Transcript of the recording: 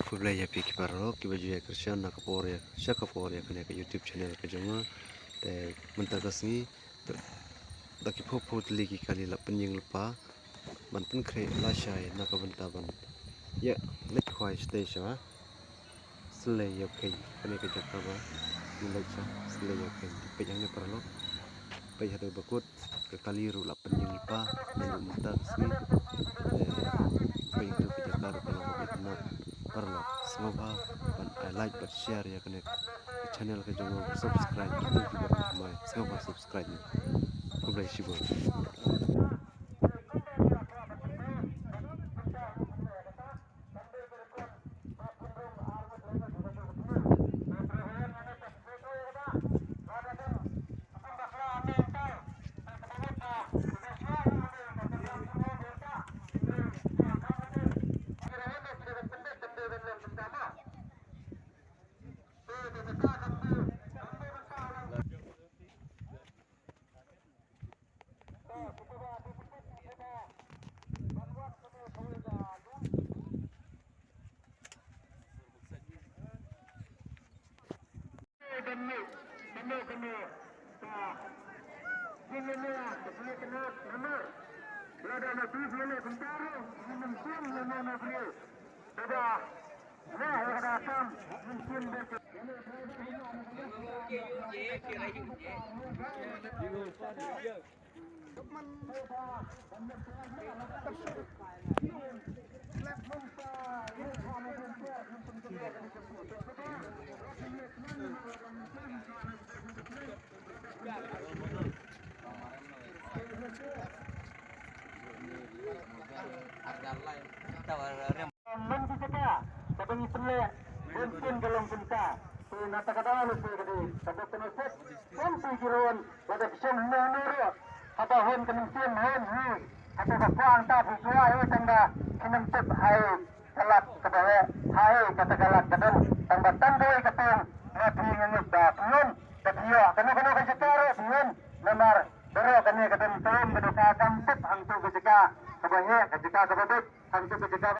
Kublai ya piki parlo ki baju ya Christian nak kapor ya syaka kapor ya kena ke YouTube channel ke jama te mentakas ni taki popo lagi kali la penying lepa banten kre la syai nak bentaban ya lek khwai station selai ya kai kena ke jakka ba mulai sa selai ya kai pe yang ne parlo pe hadu bakut ke kali ru la penying lepa dan mentakas ni pe itu ke jakka ru kalau betna parlo semoga like dan share ya kena channel ke jangan subscribe kita juga mai semoga subscribe ni kublai shibo mungkin belum bisa nata kata halus begini tapi penutup sampai jeruan pada pisang menurut apa hon kementerian hon atau kakuang tak sesuai tanda kementerian hai kelak kebawa hai kata kelak kedun tanda tandoi ketung nabi ngengis dah pengun tapi kena kesetara pengun nomor bero kena kedun tum keduka kamput hantu ketika kebanyak ketika kebebet hantu ketika